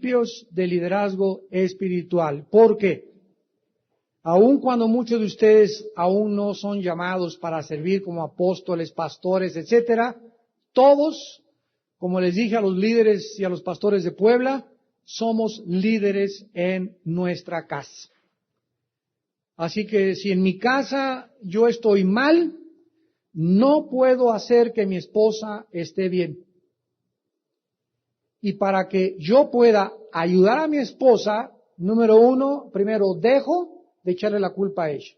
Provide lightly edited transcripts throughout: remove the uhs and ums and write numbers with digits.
principios de liderazgo espiritual. ¿Por qué? Aun cuando muchos de ustedes aún no son llamados para servir como apóstoles, pastores, etcétera, todos, como les dije a los líderes y a los pastores de Puebla, somos líderes en nuestra casa. Así que si en mi casa yo estoy mal, no puedo hacer que mi esposa esté bien. Y para que yo pueda ayudar a mi esposa, número uno, primero dejo de echarle la culpa a ella.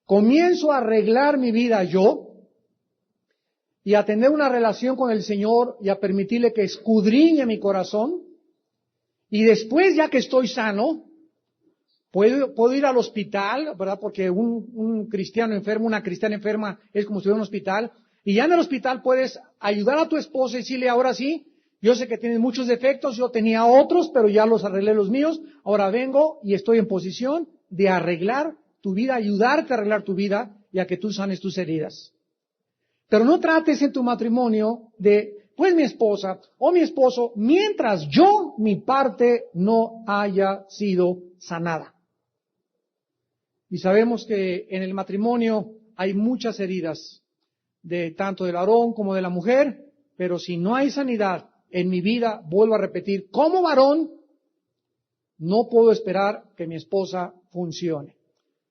Comienzo a arreglar mi vida yo y a tener una relación con el Señor y a permitirle que escudriñe mi corazón. Y después, ya que estoy sano, puedo ir al hospital, ¿verdad? Porque un cristiano enfermo, una cristiana enferma es como si estuviera en un hospital. Y ya en el hospital puedes ayudar a tu esposa y decirle, ahora sí, yo sé que tienes muchos defectos, yo tenía otros, pero ya los arreglé los míos. Ahora vengo y estoy en posición de arreglar tu vida, ayudarte a arreglar tu vida y a que tú sanes tus heridas. Pero no trates en tu matrimonio de, pues mi esposa o mi esposo, mientras mi parte no haya sido sanada. Y sabemos que en el matrimonio hay muchas heridas, tanto del varón como de la mujer, pero si no hay sanidad en mi vida, vuelvo a repetir, como varón, no puedo esperar que mi esposa funcione.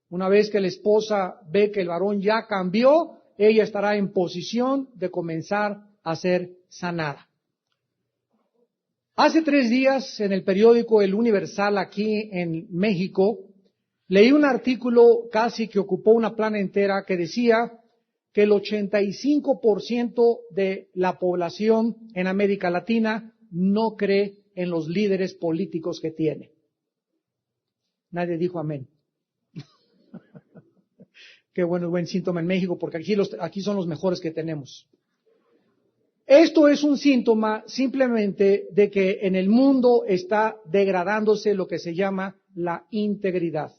Una vez que la esposa ve que el varón ya cambió, ella estará en posición de comenzar a ser sanada. Hace 3 días, en el periódico El Universal, aquí en México, leí un artículo casi que ocupó una plana entera que decía que el 85% de la población en América Latina no cree en los líderes políticos que tiene. Nadie dijo amén. Qué bueno, buen síntoma en México, porque aquí son los mejores que tenemos. Esto es un síntoma simplemente de que en el mundo está degradándose lo que se llama la integridad.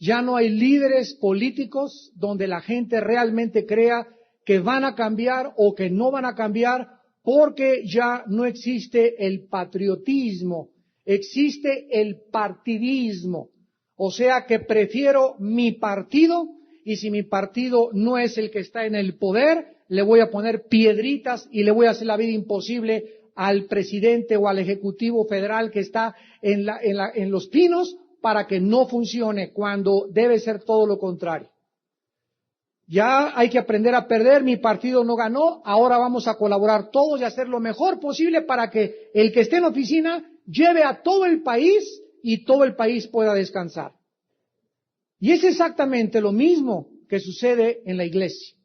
Ya no hay líderes políticos donde la gente realmente crea que van a cambiar o que no van a cambiar, porque ya no existe el patriotismo, existe el partidismo. O sea que prefiero mi partido, y si mi partido no es el que está en el poder, le voy a poner piedritas y le voy a hacer la vida imposible al presidente o al ejecutivo federal que está en Los Pinos para que no funcione, cuando debe ser todo lo contrario. Ya hay que aprender a perder, mi partido no ganó, ahora vamos a colaborar todos y hacer lo mejor posible para que el que esté en la oficina lleve a todo el país y todo el país pueda descansar. Y es exactamente lo mismo que sucede en la iglesia.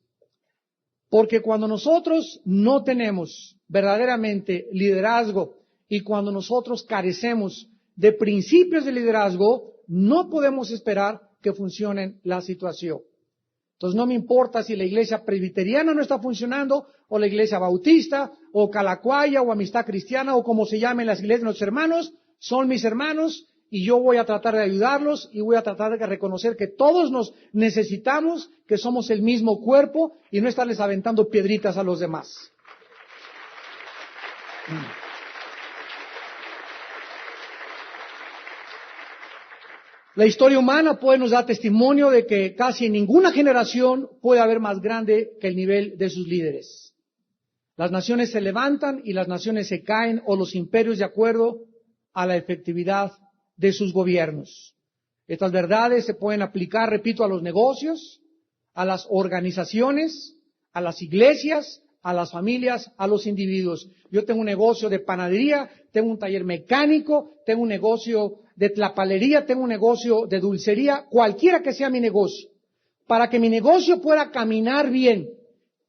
Porque cuando nosotros no tenemos verdaderamente liderazgo y cuando nosotros carecemos de principios de liderazgo, no podemos esperar que funcione la situación. Entonces no me importa si la iglesia presbiteriana no está funcionando, o la iglesia bautista, o Calacuaya, o Amistad Cristiana, o como se llamen las iglesias de nuestros hermanos, son mis hermanos, y yo voy a tratar de ayudarlos, y voy a tratar de reconocer que todos nos necesitamos, que somos el mismo cuerpo, y no estarles aventando piedritas a los demás. La historia humana nos da testimonio de que casi en ninguna generación puede haber más grande que el nivel de sus líderes. Las naciones se levantan y las naciones se caen, o los imperios, de acuerdo a la efectividad de sus gobiernos. Estas verdades se pueden aplicar, repito, a los negocios, a las organizaciones, a las iglesias, a las familias, a los individuos. Yo tengo un negocio de panadería, tengo un taller mecánico, tengo un negocio de tlapalería, tengo un negocio de dulcería, cualquiera que sea mi negocio. Para que mi negocio pueda caminar bien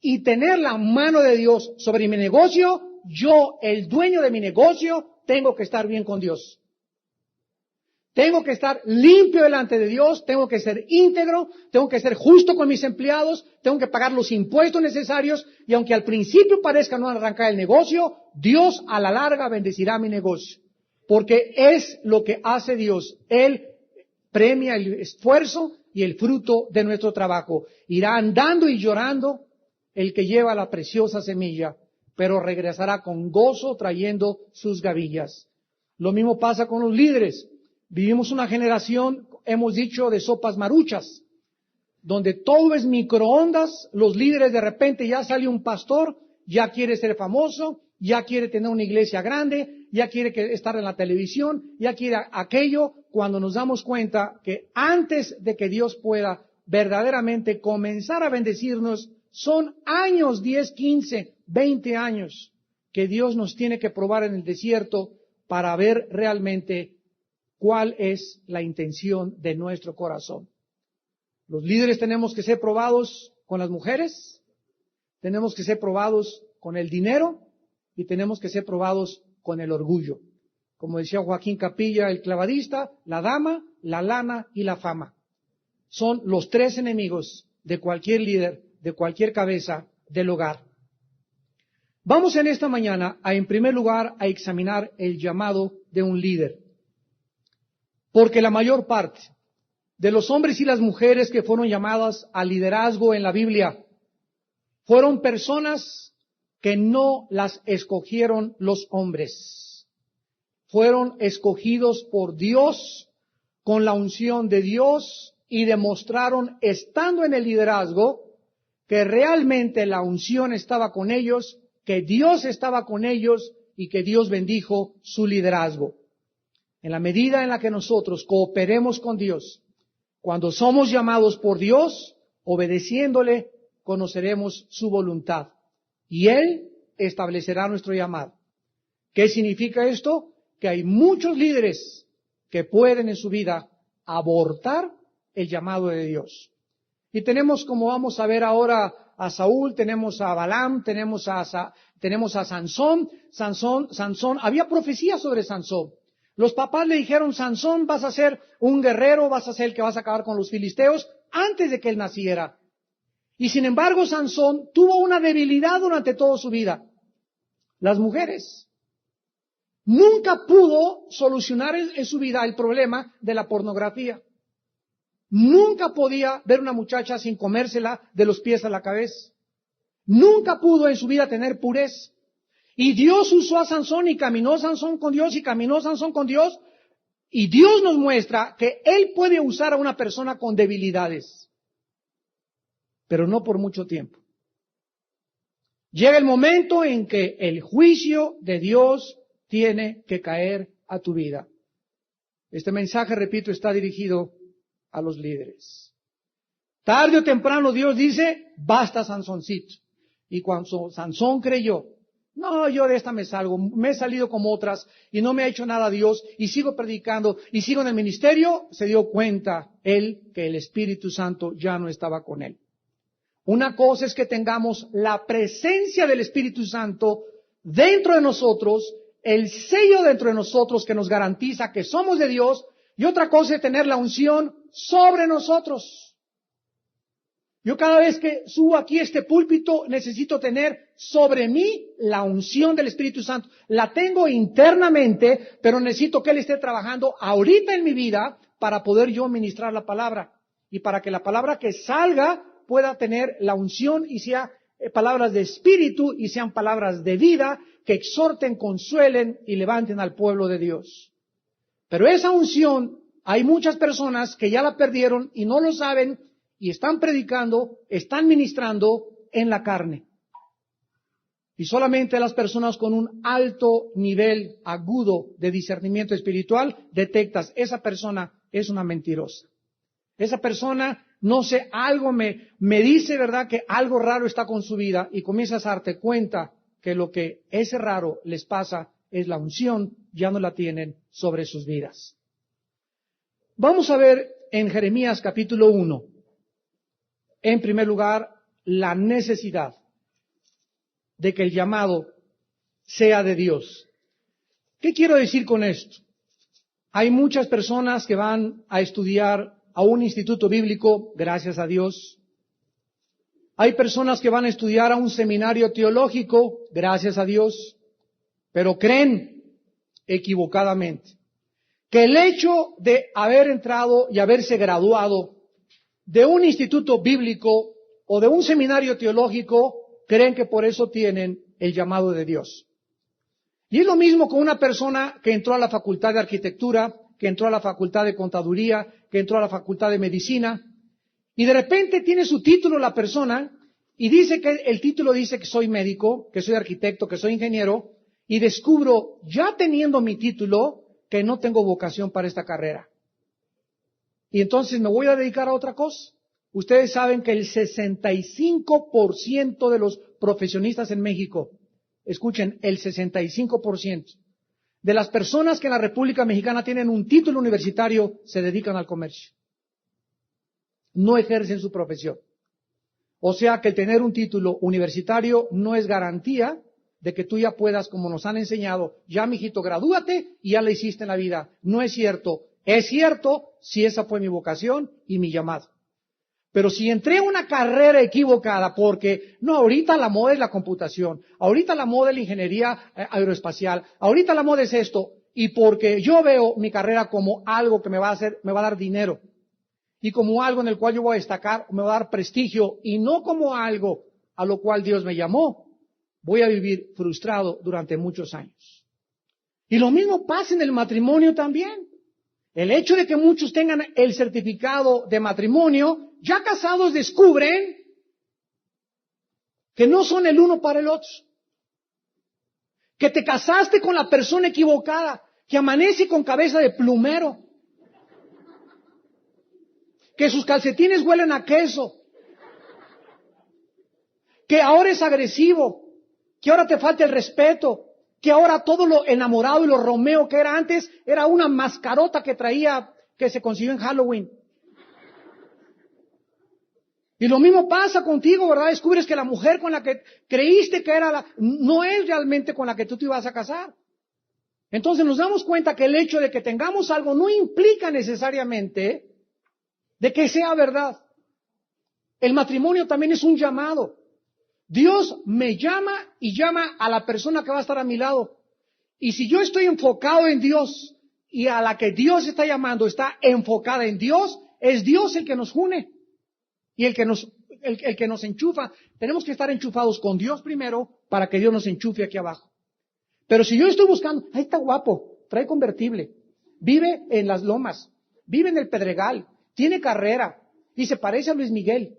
y tener la mano de Dios sobre mi negocio, yo, el dueño de mi negocio, tengo que estar bien con Dios. Tengo que estar limpio delante de Dios, tengo que ser íntegro, tengo que ser justo con mis empleados, tengo que pagar los impuestos necesarios, y aunque al principio parezca no arrancar el negocio, Dios a la larga bendecirá mi negocio. Porque es lo que hace Dios. Él premia el esfuerzo y el fruto de nuestro trabajo. Irá andando y llorando el que lleva la preciosa semilla, pero regresará con gozo trayendo sus gavillas. Lo mismo pasa con los líderes. Vivimos una generación, hemos dicho, de sopas maruchas, donde todo es microondas. Los líderes, de repente ya sale un pastor, ya quiere ser famoso, ya quiere tener una iglesia grande, ya quiere estar en la televisión, ya quiere aquello, cuando nos damos cuenta que antes de que Dios pueda verdaderamente comenzar a bendecirnos, son años, 10, 15, 20 años, que Dios nos tiene que probar en el desierto para ver realmente cuál es la intención de nuestro corazón. Los líderes tenemos que ser probados con las mujeres, tenemos que ser probados con el dinero y tenemos que ser probados con el orgullo. Como decía Joaquín Capilla, el clavadista, la dama, la lana y la fama. Son los tres enemigos de cualquier líder, de cualquier cabeza del hogar. Vamos en esta mañana en primer lugar, a examinar el llamado de un líder. Porque la mayor parte de los hombres y las mujeres que fueron llamadas al liderazgo en la Biblia fueron personas que no las escogieron los hombres. Fueron escogidos por Dios, con la unción de Dios, y demostraron, estando en el liderazgo, que realmente la unción estaba con ellos, que Dios estaba con ellos y que Dios bendijo su liderazgo. En la medida en la que nosotros cooperemos con Dios, cuando somos llamados por Dios, obedeciéndole, conoceremos su voluntad. Y Él establecerá nuestro llamado. ¿Qué significa esto? Que hay muchos líderes que pueden en su vida abortar el llamado de Dios. Y tenemos, como vamos a ver ahora, a Saúl, tenemos a Balaam, tenemos a Sansón. Sansón, había profecía sobre Sansón. Los papás le dijeron: Sansón, vas a ser un guerrero, vas a ser el que vas a acabar con los filisteos, antes de que él naciera. Y sin embargo, Sansón tuvo una debilidad durante toda su vida: las mujeres. Nunca pudo solucionar en su vida el problema de la pornografía. Nunca podía ver una muchacha sin comérsela de los pies a la cabeza. Nunca pudo en su vida tener pureza. Y Dios usó a Sansón, y caminó Sansón con Dios, y caminó Sansón con Dios. Y Dios nos muestra que Él puede usar a una persona con debilidades, pero no por mucho tiempo. Llega el momento en que el juicio de Dios tiene que caer a tu vida. Este mensaje, repito, está dirigido a los líderes. Tarde o temprano Dios dice: basta, Sansoncito. Y cuando Sansón creyó: no, yo de esta me salgo, me he salido como otras y no me ha hecho nada Dios, y sigo predicando y sigo en el ministerio, se dio cuenta él que el Espíritu Santo ya no estaba con él. Una cosa es que tengamos la presencia del Espíritu Santo dentro de nosotros, el sello dentro de nosotros que nos garantiza que somos de Dios, y otra cosa es tener la unción sobre nosotros. Yo cada vez que subo aquí a este púlpito necesito tener sobre mí la unción del Espíritu Santo. La tengo internamente, pero necesito que Él esté trabajando ahorita en mi vida para poder yo ministrar la palabra. Y para que la palabra que salga pueda tener la unción y sea palabras de espíritu y sean palabras de vida que exhorten, consuelen y levanten al pueblo de Dios. Pero esa unción, hay muchas personas que ya la perdieron y no lo saben, y están predicando, están ministrando en la carne. Y solamente las personas con un alto nivel agudo de discernimiento espiritual detectas: esa persona es una mentirosa. Esa persona, no sé, algo me dice, ¿verdad?, que algo raro está con su vida, y comienzas a darte cuenta que lo que ese raro les pasa es la unción, ya no la tienen sobre sus vidas. Vamos a ver en Jeremías capítulo 1. En primer lugar, la necesidad de que el llamado sea de Dios. ¿Qué quiero decir con esto? Hay muchas personas que van a estudiar a un instituto bíblico, gracias a Dios. Hay personas que van a estudiar a un seminario teológico, gracias a Dios, pero creen equivocadamente que el hecho de haber entrado y haberse graduado de un instituto bíblico o de un seminario teológico, creen que por eso tienen el llamado de Dios. Y es lo mismo con una persona que entró a la facultad de arquitectura, que entró a la facultad de contaduría, que entró a la facultad de medicina, y de repente tiene su título la persona, y dice que el título dice que soy médico, que soy arquitecto, que soy ingeniero, y descubro, ya teniendo mi título, que no tengo vocación para esta carrera. Y entonces me voy a dedicar a otra cosa. Ustedes saben que el 65% de los profesionistas en México, escuchen, el 65% de las personas que en la República Mexicana tienen un título universitario se dedican al comercio. No ejercen su profesión. O sea que el tener un título universitario no es garantía de que tú ya puedas, como nos han enseñado, ya mijito, gradúate y ya la hiciste en la vida. No es cierto. Es cierto si esa fue mi vocación y mi llamado. Pero si entré a una carrera equivocada porque, no, ahorita la moda es la computación, ahorita la moda es la ingeniería aeroespacial, ahorita la moda es esto, y porque yo veo mi carrera como algo que me va a dar dinero, y como algo en el cual yo voy a destacar, me va a dar prestigio, y no como algo a lo cual Dios me llamó, voy a vivir frustrado durante muchos años. Y lo mismo pasa en el matrimonio también. El hecho de que muchos tengan el certificado de matrimonio, ya casados descubren que no son el uno para el otro. Que te casaste con la persona equivocada, que amanece con cabeza de plumero. Que sus calcetines huelen a queso. Que ahora es agresivo. Que ahora te falta el respeto. Que ahora todo lo enamorado y lo Romeo que era antes era una mascarota que traía, que se consiguió en Halloween. Y lo mismo pasa contigo, ¿verdad? Descubres que la mujer con la que creíste que era no es realmente con la que tú te ibas a casar. Entonces nos damos cuenta que el hecho de que tengamos algo no implica necesariamente de que sea verdad. El matrimonio también es un llamado. Dios me llama y llama a la persona que va a estar a mi lado. Y si yo estoy enfocado en Dios y a la que Dios está llamando está enfocada en Dios, es Dios el que nos une y el que nos enchufa. Tenemos que estar enchufados con Dios primero para que Dios nos enchufe aquí abajo. Pero si yo estoy buscando, ahí está guapo, trae convertible, vive en las lomas, vive en el Pedregal, tiene carrera y se parece a Luis Miguel.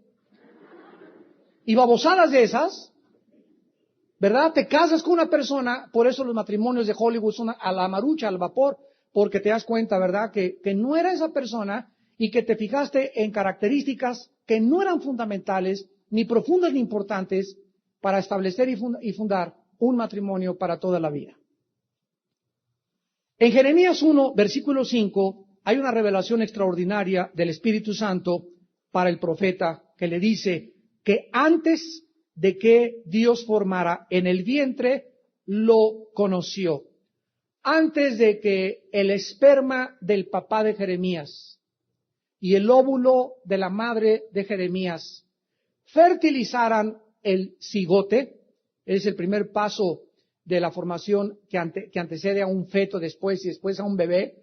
Y babosadas de esas, ¿verdad? Te casas con una persona, por eso los matrimonios de Hollywood son a la marucha, al vapor, porque te das cuenta, ¿verdad? Que no era esa persona y que te fijaste en características que no eran fundamentales, ni profundas ni importantes, para establecer y fundar un matrimonio para toda la vida. En Jeremías 1, versículo 5, hay una revelación extraordinaria del Espíritu Santo para el profeta que le dice que antes de que Dios formara en el vientre, lo conoció. Antes de que el esperma del papá de Jeremías y el óvulo de la madre de Jeremías fertilizaran el cigote, es el primer paso de la formación que antecede a un feto después y después a un bebé,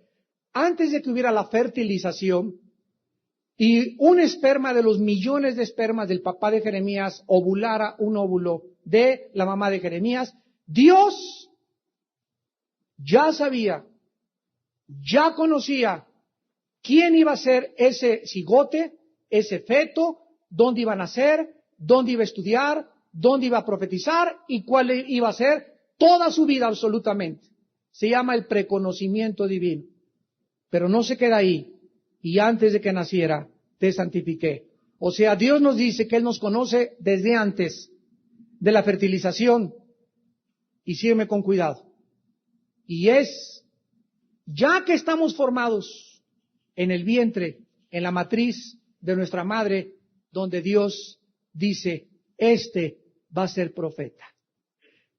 antes de que hubiera la fertilización, y un esperma de los millones de espermas del papá de Jeremías ovulara un óvulo de la mamá de Jeremías, Dios ya sabía, ya conocía quién iba a ser ese cigote, ese feto, dónde iba a nacer, dónde iba a estudiar, dónde iba a profetizar y cuál iba a ser toda su vida absolutamente. Se llama el preconocimiento divino. Pero no se queda ahí. Y antes de que naciera, te santifiqué. O sea, Dios nos dice que Él nos conoce desde antes de la fertilización. Y sígueme con cuidado. Y es, ya que estamos formados en el vientre, en la matriz de nuestra madre, donde Dios dice, este va a ser profeta.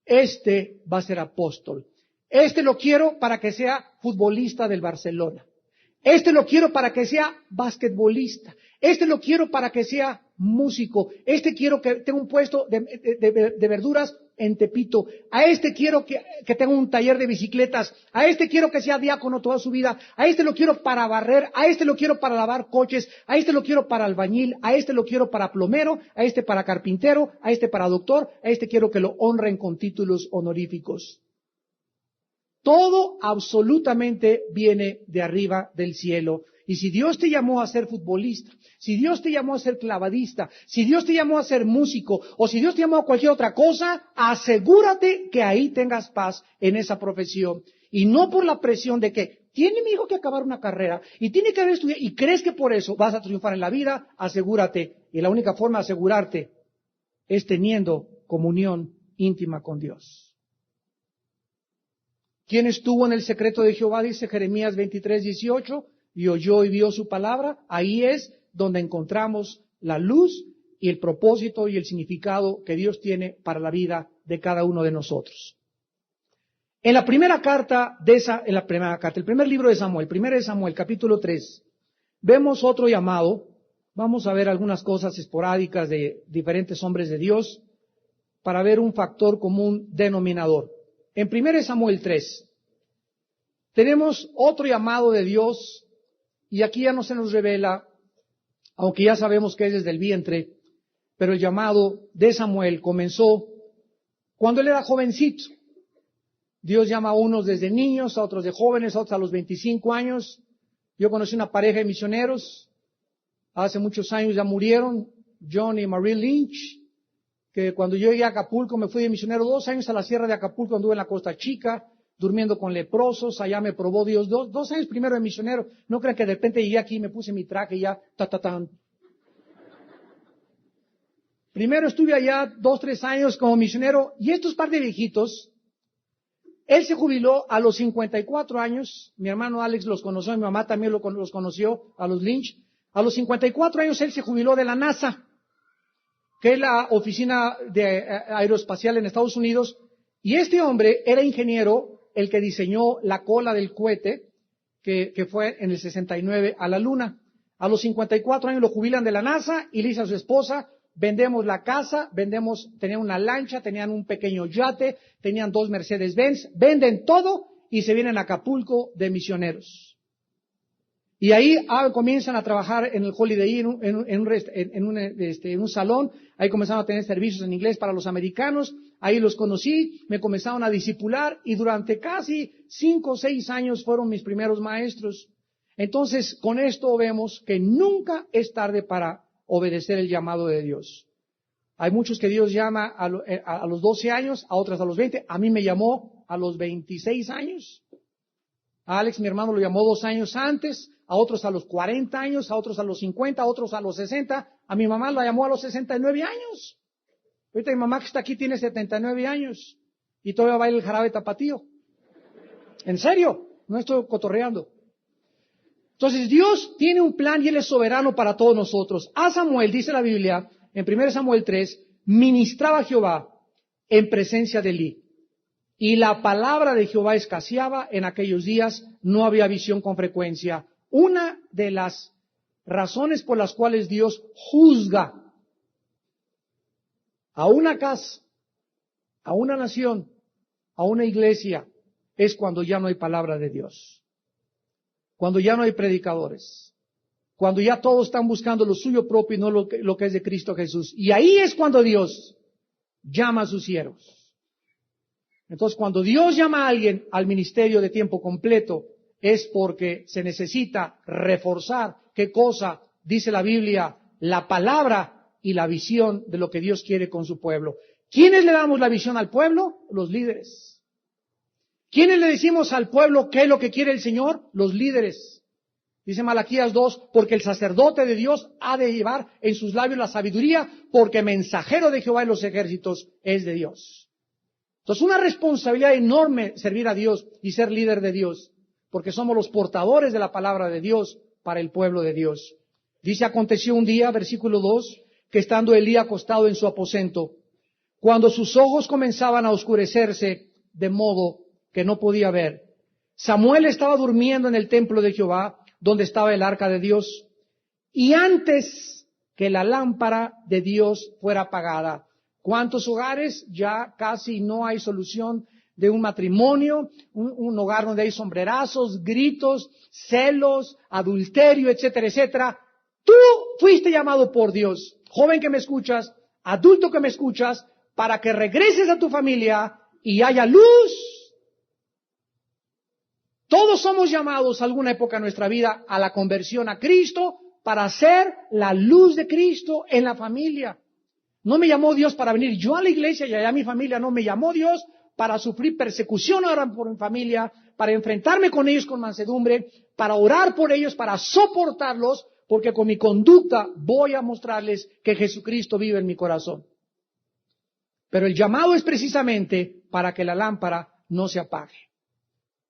Este va a ser apóstol. Este lo quiero para que sea futbolista del Barcelona. Este lo quiero para que sea basquetbolista. Este lo quiero para que sea músico. Este quiero que tenga un puesto de verduras en Tepito, a este quiero que tenga un taller de bicicletas, a este quiero que sea diácono toda su vida, a este lo quiero para barrer, a este lo quiero para lavar coches, a este lo quiero para albañil, a este lo quiero para plomero, a este para carpintero, a este para doctor, a este quiero que lo honren con títulos honoríficos. Todo absolutamente viene de arriba del cielo. Y si Dios te llamó a ser futbolista, si Dios te llamó a ser clavadista, si Dios te llamó a ser músico, o si Dios te llamó a cualquier otra cosa, asegúrate que ahí tengas paz en esa profesión. Y no por la presión de que tiene mi hijo que acabar una carrera, y tiene que haber estudiado, y crees que por eso vas a triunfar en la vida, asegúrate. Y la única forma de asegurarte es teniendo comunión íntima con Dios. ¿Quién estuvo en el secreto de Jehová? Dice Jeremías 23:18. Y oyó y vio su palabra. Ahí es donde encontramos la luz y el propósito y el significado que Dios tiene para la vida de cada uno de nosotros. En la primera carta el primer libro de Samuel, 1 de Samuel, capítulo 3, vemos otro llamado. Vamos a ver algunas cosas esporádicas de diferentes hombres de Dios para ver un factor común denominador. En 1 de Samuel 3, tenemos otro llamado de Dios. Y aquí ya no se nos revela, aunque ya sabemos que es desde el vientre, pero el llamado de Samuel comenzó cuando él era jovencito. Dios llama a unos desde niños, a otros de jóvenes, a otros a los 25 años. Yo conocí una pareja de misioneros, hace muchos años ya murieron, John y Marie Lynch, que cuando yo llegué a Acapulco me fui de misionero 2 años a la sierra de Acapulco, anduve en la Costa Chica, durmiendo con leprosos, allá me probó Dios, 2 años primero de misionero. No crean que de repente llegué aquí y me puse mi traje y ya, Primero estuve allá 2-3 años como misionero, y estos par de viejitos, él se jubiló a los 54 años, mi hermano Alex los conoció, mi mamá también los conoció, a los Lynch. A los 54 años él se jubiló de la NASA, que es la oficina aeroespacial en Estados Unidos, y este hombre era ingeniero, el que diseñó la cola del cohete, que fue en el 69 a la Luna. A los 54 años lo jubilan de la NASA y le dice a su esposa, vendemos la casa, tenían una lancha, tenían un pequeño yate, tenían 2 Mercedes-Benz, venden todo y se vienen a Acapulco de misioneros. Y ahí comienzan a trabajar en el Holiday Inn, en un salón. Ahí comenzaron a tener servicios en inglés para los americanos. Ahí los conocí, me comenzaron a discipular y durante casi 5 o 6 años fueron mis primeros maestros. Entonces, con esto vemos que nunca es tarde para obedecer el llamado de Dios. Hay muchos que Dios llama a los 12 años, a otros a los 20. A mí me llamó a los 26 años. A Alex, mi hermano, lo llamó 2 años antes, a otros a los 40 años, a otros a los 50, a otros a los 60. A mi mamá la llamó a los 69 años. Ahorita mi mamá que está aquí tiene 79 años y todavía baila el jarabe tapatío. En serio, no estoy cotorreando. Entonces Dios tiene un plan y Él es soberano para todos nosotros. A Samuel, dice la Biblia, en 1 Samuel 3, ministraba Jehová en presencia de Elí. Y la palabra de Jehová escaseaba en aquellos días, no había visión con frecuencia. Una de las razones por las cuales Dios juzga a una casa, a una nación, a una iglesia, es cuando ya no hay palabra de Dios. Cuando ya no hay predicadores. Cuando ya todos están buscando lo suyo propio y no lo que es de Cristo Jesús. Y ahí es cuando Dios llama a sus siervos. Entonces, cuando Dios llama a alguien al ministerio de tiempo completo, es porque se necesita reforzar, ¿qué cosa? Dice la Biblia, la palabra y la visión de lo que Dios quiere con su pueblo. ¿Quiénes le damos la visión al pueblo? Los líderes. ¿Quiénes le decimos al pueblo qué es lo que quiere el Señor? Los líderes. Dice Malaquías 2, porque el sacerdote de Dios ha de llevar en sus labios la sabiduría, porque mensajero de Jehová en los ejércitos es de Dios. Entonces, una responsabilidad enorme servir a Dios y ser líder de Dios, porque somos los portadores de la palabra de Dios para el pueblo de Dios. Dice, aconteció un día, versículo 2, que estando Elí acostado en su aposento, cuando sus ojos comenzaban a oscurecerse de modo que no podía ver, Samuel estaba durmiendo en el templo de Jehová, donde estaba el arca de Dios, y antes que la lámpara de Dios fuera apagada, ¿Cuántos hogares ya casi no hay solución de un matrimonio? Un hogar donde hay sombrerazos, gritos, celos, adulterio, etcétera, etcétera. Tú fuiste llamado por Dios, joven que me escuchas, adulto que me escuchas, para que regreses a tu familia y haya luz. Todos somos llamados a alguna época de nuestra vida a la conversión a Cristo para ser la luz de Cristo en la familia. No me llamó Dios para venir yo a la iglesia y allá a mi familia, no, me llamó Dios para sufrir persecución ahora por mi familia, para enfrentarme con ellos con mansedumbre, para orar por ellos, para soportarlos, porque con mi conducta voy a mostrarles que Jesucristo vive en mi corazón. Pero el llamado es precisamente para que la lámpara no se apague.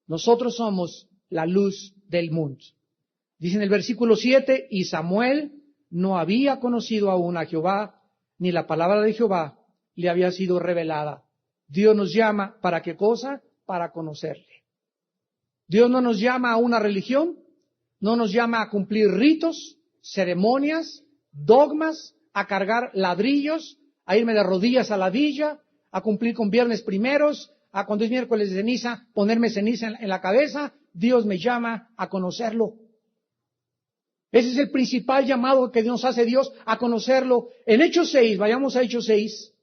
Nosotros somos la luz del mundo. Dice en el versículo 7, y Samuel no había conocido aún a Jehová, ni la palabra de Jehová le había sido revelada. Dios nos llama, ¿para qué cosa? Para conocerle. Dios no nos llama a una religión, no nos llama a cumplir ritos, ceremonias, dogmas, a cargar ladrillos, a irme de rodillas a la villa, a cumplir con viernes primeros, a cuando es miércoles de ceniza, ponerme ceniza en la cabeza. Dios me llama a conocerlo. Ese es el principal llamado que nos hace Dios, a conocerlo. En Hechos 6, vayamos a Hechos 6,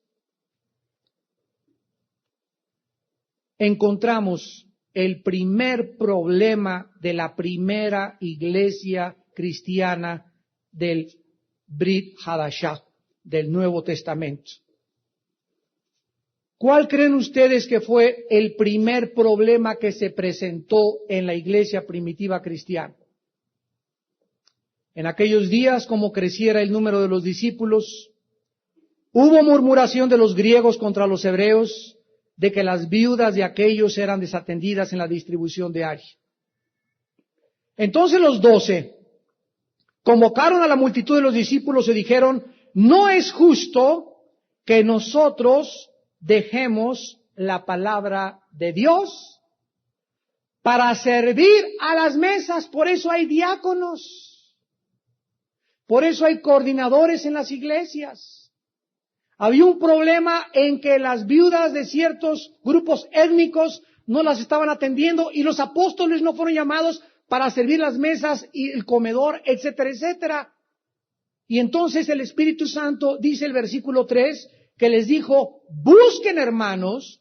encontramos el primer problema de la primera iglesia cristiana del Brit Hadashah, del Nuevo Testamento. ¿Cuál creen ustedes que fue el primer problema que se presentó en la iglesia primitiva cristiana? En aquellos días, como creciera el número de los discípulos, hubo murmuración de los griegos contra los hebreos, de que las viudas de aquellos eran desatendidas en la distribución diaria. Entonces los 12 convocaron a la multitud de los discípulos y dijeron, no es justo que nosotros dejemos la palabra de Dios para servir a las mesas. Por eso hay diáconos, por eso hay coordinadores en las iglesias. Había un problema en que las viudas de ciertos grupos étnicos no las estaban atendiendo y los apóstoles no fueron llamados para servir las mesas y el comedor, etcétera, etcétera. Y entonces el Espíritu Santo, dice el versículo 3, que les dijo, busquen, hermanos,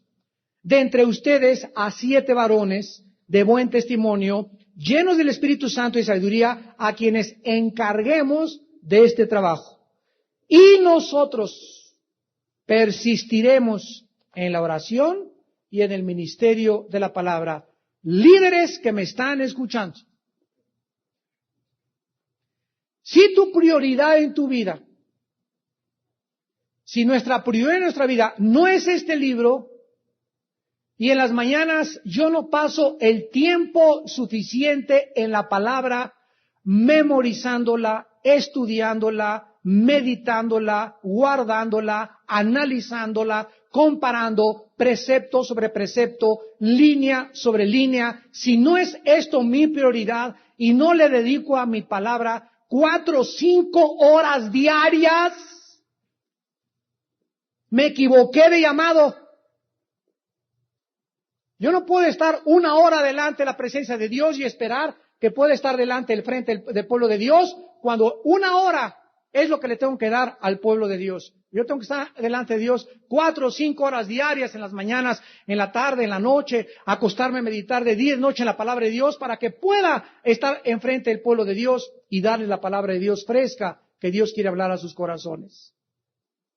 de entre ustedes a 7 varones de buen testimonio, llenos del Espíritu Santo y sabiduría, a quienes encarguemos de este trabajo. Y nosotros persistiremos en la oración y en el ministerio de la palabra. Líderes que me están escuchando, si tu prioridad en tu vida, si nuestra prioridad en nuestra vida no es este libro, y en las mañanas yo no paso el tiempo suficiente en la palabra, memorizándola, estudiándola, meditándola, guardándola, analizándola, comparando precepto sobre precepto, línea sobre línea. Si no es esto mi prioridad y no le dedico a mi palabra 4 o 5 horas diarias, me equivoqué de llamado. Yo no puedo estar 1 hora delante de la presencia de Dios y esperar que pueda estar delante del frente del pueblo de Dios cuando 1 hora es lo que le tengo que dar al pueblo de Dios. Yo tengo que estar delante de Dios 4 o 5 horas diarias en las mañanas, en la tarde, en la noche, acostarme a meditar de día y noche en la palabra de Dios para que pueda estar enfrente del pueblo de Dios y darle la palabra de Dios fresca que Dios quiere hablar a sus corazones.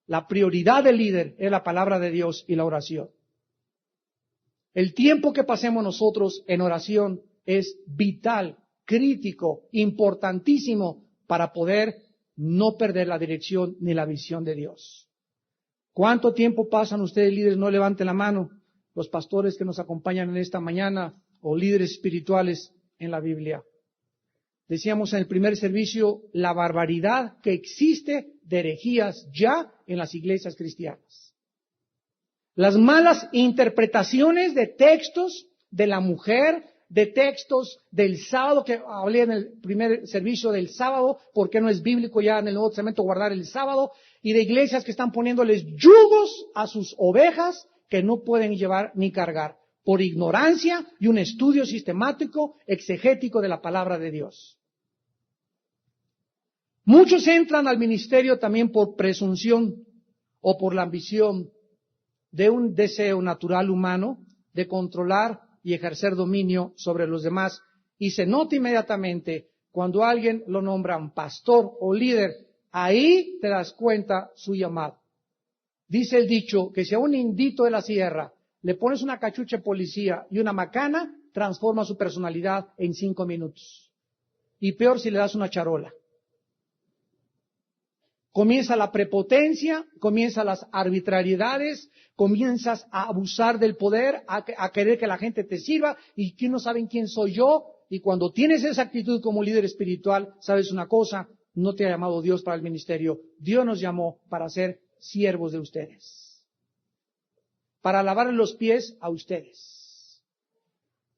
La prioridad del líder es la palabra de Dios y la oración. El tiempo que pasemos nosotros en oración es vital, crítico, importantísimo para poder no perder la dirección ni la visión de Dios. ¿Cuánto tiempo pasan ustedes, líderes? No levanten la mano. Los pastores que nos acompañan en esta mañana o líderes espirituales en la Biblia. Decíamos en el primer servicio la barbaridad que existe de herejías ya en las iglesias cristianas. Las malas interpretaciones de textos de la mujer, de textos del sábado, que hablé en el primer servicio del sábado, porque no es bíblico ya en el Nuevo Testamento guardar el sábado, y de iglesias que están poniéndoles yugos a sus ovejas que no pueden llevar ni cargar por ignorancia y un estudio sistemático, exegético de la palabra de Dios. Muchos entran al ministerio también por presunción o por la ambición de un deseo natural humano de controlar y ejercer dominio sobre los demás. Y se nota inmediatamente cuando alguien lo nombran pastor o líder, ahí te das cuenta su llamado. Dice el dicho que si a un indito de la sierra le pones una cachucha de policía y una macana, transforma su personalidad en 5 minutos. Y peor si le das una charola. Comienza la prepotencia, comienzan las arbitrariedades, comienzas a abusar del poder, a querer que la gente te sirva, y que no saben quién soy yo. Y cuando tienes esa actitud como líder espiritual, sabes una cosa, no te ha llamado Dios para el ministerio. Dios nos llamó para ser siervos de ustedes, para lavarle los pies a ustedes,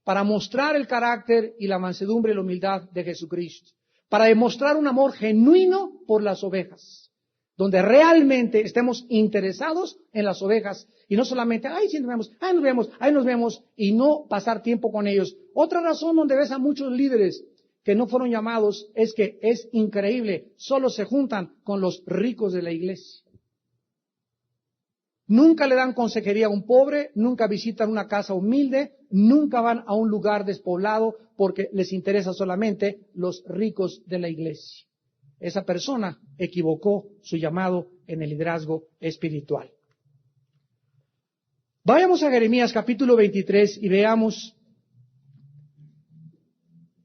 para mostrar el carácter y la mansedumbre y la humildad de Jesucristo, para demostrar un amor genuino por las ovejas, donde realmente estemos interesados en las ovejas y no solamente, ay, sí nos vemos, ay, nos vemos, ay, nos vemos, y no pasar tiempo con ellos. Otra razón donde ves a muchos líderes que no fueron llamados es que es increíble, solo se juntan con los ricos de la iglesia. Nunca le dan consejería a un pobre, nunca visitan una casa humilde, nunca van a un lugar despoblado porque les interesa solamente los ricos de la iglesia. Esa persona equivocó su llamado en el liderazgo espiritual. Vayamos a Jeremías capítulo 23 y veamos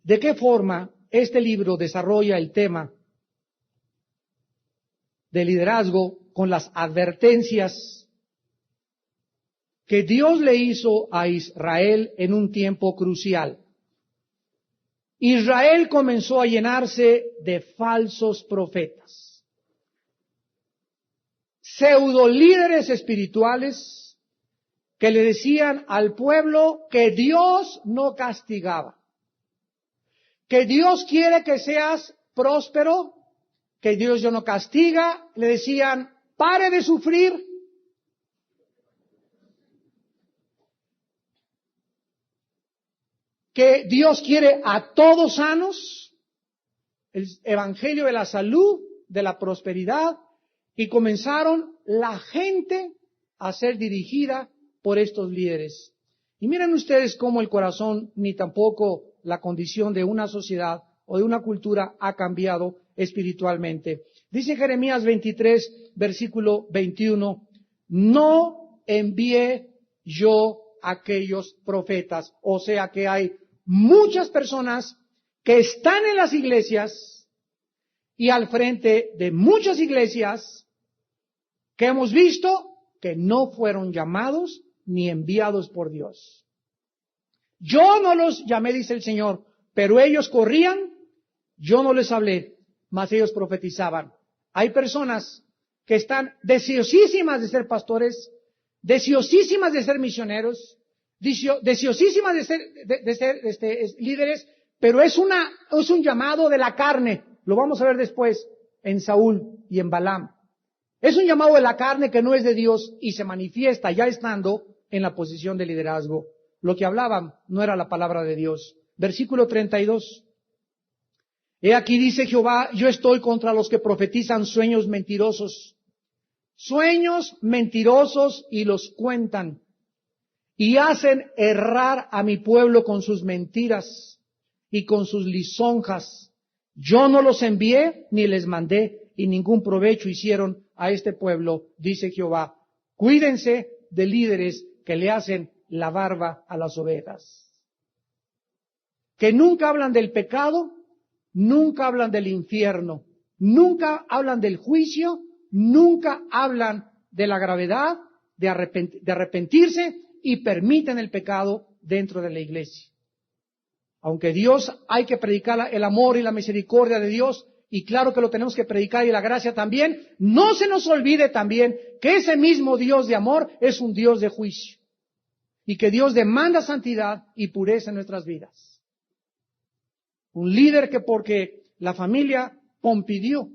de qué forma este libro desarrolla el tema de liderazgo con las advertencias que Dios le hizo a Israel en un tiempo crucial. Israel comenzó a llenarse de falsos profetas, pseudo líderes espirituales que le decían al pueblo que Dios no castigaba, que Dios quiere que seas próspero, que Dios ya no castiga. Le decían, pare de sufrir. Que Dios quiere a todos sanos, el evangelio de la salud, de la prosperidad, y comenzaron la gente a ser dirigida por estos líderes. Y miren ustedes cómo el corazón ni tampoco la condición de una sociedad o de una cultura ha cambiado espiritualmente. Dice Jeremías 23, versículo 21, no envié yo aquellos profetas. O sea que hay muchas personas que están en las iglesias y al frente de muchas iglesias que hemos visto que no fueron llamados ni enviados por Dios. Yo no los llamé, dice el Señor, pero ellos corrían, yo no les hablé, mas ellos profetizaban. Hay personas que están deseosísimas de ser pastores, deseosísimas de ser misioneros, deseosísimas de ser líderes, pero es un llamado de la carne. Lo vamos a ver después en Saúl y en Balaam. Es un llamado de la carne que no es de Dios y se manifiesta ya estando en la posición de liderazgo. Lo que hablaban no era la palabra de Dios. Versículo 32. He aquí dice Jehová, yo estoy contra los que profetizan sueños mentirosos y los cuentan, y hacen errar a mi pueblo con sus mentiras y con sus lisonjas. Yo no los envié ni les mandé, y ningún provecho hicieron a este pueblo, dice Jehová. Cuídense de líderes que le hacen la barba a las ovejas, que nunca hablan del pecado, nunca hablan del infierno, nunca hablan del juicio, nunca hablan de la gravedad de arrepentirse y permiten el pecado dentro de la iglesia. Aunque Dios hay que predicar el amor y la misericordia de Dios, y claro que lo tenemos que predicar y la gracia también, no se nos olvide también que ese mismo Dios de amor es un Dios de juicio y que Dios demanda santidad y pureza en nuestras vidas. Un líder que porque la familia Pompidió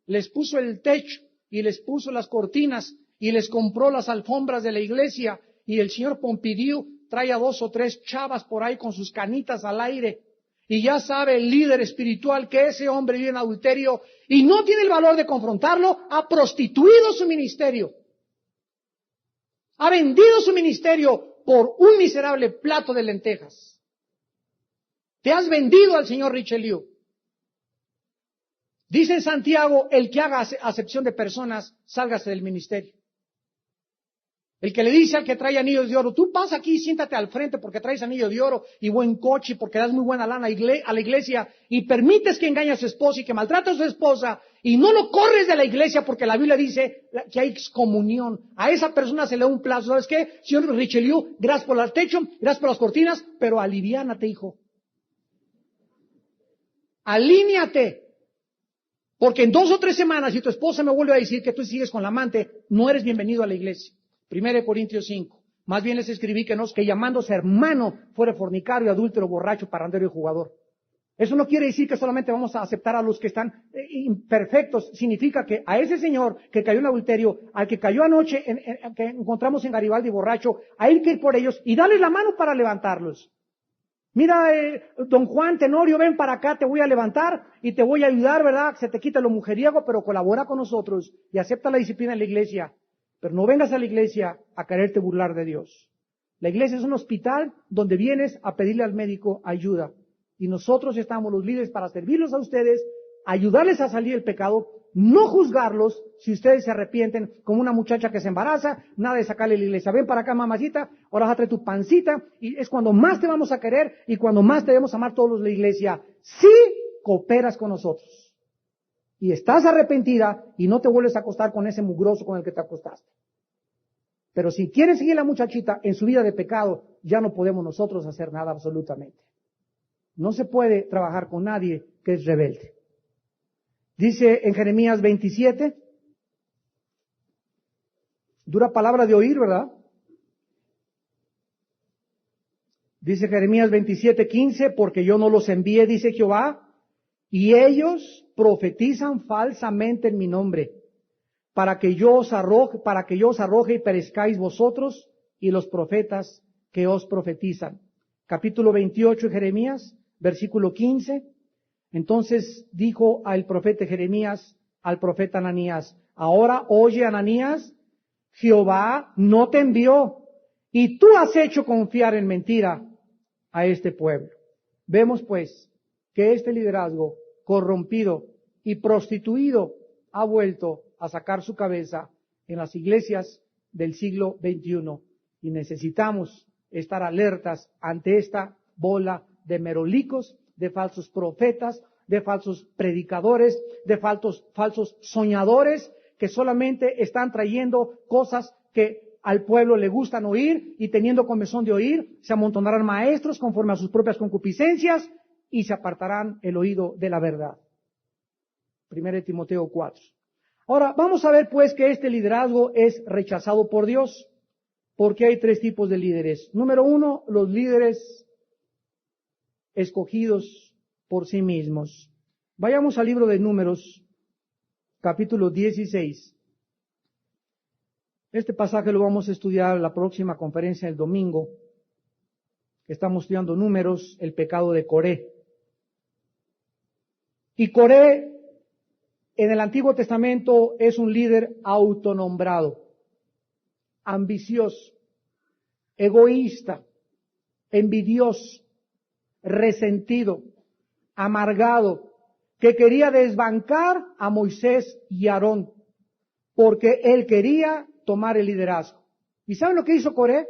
les puso el techo y les puso las cortinas y les compró las alfombras de la iglesia, y el señor Pompidou trae a 2 o 3 chavas por ahí con sus canitas al aire, y ya sabe el líder espiritual que ese hombre vive en adulterio y no tiene el valor de confrontarlo, ha prostituido su ministerio. Ha vendido su ministerio por un miserable plato de lentejas. Te has vendido al señor Richelieu. Dice en Santiago, el que haga acepción de personas, sálgase del ministerio. El que le dice al que trae anillos de oro, tú pasa aquí y siéntate al frente porque traes anillo de oro y buen coche porque das muy buena lana a la iglesia y permites que engañe a su esposa y que maltrate a su esposa y no lo corres de la iglesia porque la Biblia dice que hay excomunión. A esa persona se le da un plazo. ¿Sabes qué? Señor Richelieu, gracias por el techo, gracias por las cortinas, pero aliviánate, hijo. Alíñate. Porque en 2 o 3 semanas, si tu esposa me vuelve a decir que tú sigues con la amante, no eres bienvenido a la iglesia. 1 Corintios 5. Más bien les escribí que llamándose hermano fuera fornicario, adúltero, borracho, parrandero y jugador. Eso no quiere decir que solamente vamos a aceptar a los que están imperfectos. Significa que a ese señor que cayó en adulterio, al que cayó anoche, que encontramos en Garibaldi borracho, hay que ir por ellos y darles la mano para levantarlos. Mira, don Juan Tenorio, ven para acá, te voy a levantar y te voy a ayudar, ¿verdad? Se te quita lo mujeriego, pero colabora con nosotros y acepta la disciplina en la iglesia. Pero no vengas a la iglesia a quererte burlar de Dios. La iglesia es un hospital donde vienes a pedirle al médico ayuda. Y nosotros estamos los líderes para servirlos a ustedes, ayudarles a salir del pecado, no juzgarlos si ustedes se arrepienten, como una muchacha que se embaraza, nada de sacarle a la iglesia. Ven para acá, mamacita, ahora vas a traer tu pancita, y es cuando más te vamos a querer y cuando más te debemos amar todos los de la iglesia. Si cooperas con nosotros y estás arrepentida y no te vuelves a acostar con ese mugroso con el que te acostaste. Pero si quieres seguir la muchachita en su vida de pecado, ya no podemos nosotros hacer nada absolutamente. No se puede trabajar con nadie que es rebelde. Dice en Jeremías 27, dura palabra de oír, ¿verdad? Dice Jeremías 27:15, porque yo no los envié, dice Jehová, y ellos profetizan falsamente en mi nombre, para que yo os arroje y perezcáis vosotros y los profetas que os profetizan. Capítulo 28 de Jeremías, versículo 15. Entonces dijo al profeta Jeremías al profeta Ananías, ahora oye Ananías, Jehová no te envió y tú has hecho confiar en mentira a este pueblo. Vemos pues que este liderazgo corrompido y prostituido ha vuelto a sacar su cabeza en las iglesias del siglo XXI y necesitamos estar alertas ante esta bola de merolicos, de falsos profetas, de falsos predicadores, de falsos soñadores que solamente están trayendo cosas que al pueblo le gustan oír y teniendo comezón de oír, se amontonarán maestros conforme a sus propias concupiscencias y se apartarán el oído de la verdad. 1 Timoteo 4. Ahora, vamos a ver pues que este liderazgo es rechazado por Dios, porque hay 3 tipos de líderes. Número 1, los líderes escogidos por sí mismos. Vayamos al libro de Números, capítulo 16. Este pasaje lo vamos a estudiar en la próxima conferencia el domingo. Estamos estudiando Números, el pecado de Coré. Y Coré, en el Antiguo Testamento, es un líder autonombrado, ambicioso, egoísta, envidioso, resentido, amargado, que quería desbancar a Moisés y Aarón, porque él quería tomar el liderazgo. ¿Y saben lo que hizo Coré?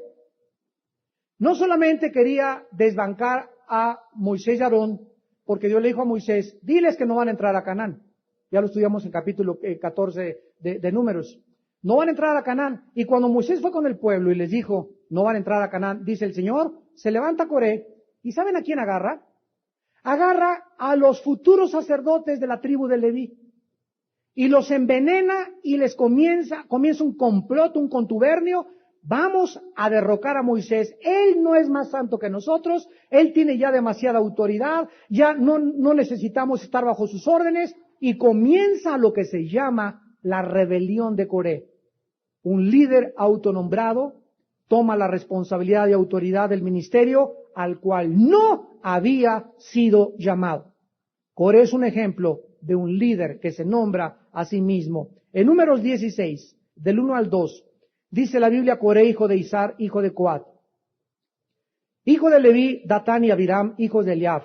No solamente quería desbancar a Moisés y Aarón, porque Dios le dijo a Moisés, diles que no van a entrar a Canaán. Ya lo estudiamos en capítulo 14 de Números. No van a entrar a Canaán. Y cuando Moisés fue con el pueblo y les dijo, no van a entrar a Canaán, dice el Señor, se levanta Coré. ¿Y saben a quién agarra? Agarra a los futuros sacerdotes de la tribu de Leví. Y los envenena y les comienza un complot, un contubernio. Vamos a derrocar a Moisés. Él no es más santo que nosotros. Él tiene ya demasiada autoridad. Ya no necesitamos estar bajo sus órdenes. Y comienza lo que se llama la rebelión de Coré. Un líder autonombrado toma la responsabilidad y autoridad del ministerio al cual no había sido llamado. Coré es un ejemplo de un líder que se nombra a sí mismo. En Números 16, del 1 al 2, dice la Biblia: Coré, hijo de Izar, hijo de Coat, hijo de Leví, Datán y Abiram, hijos de Eliab,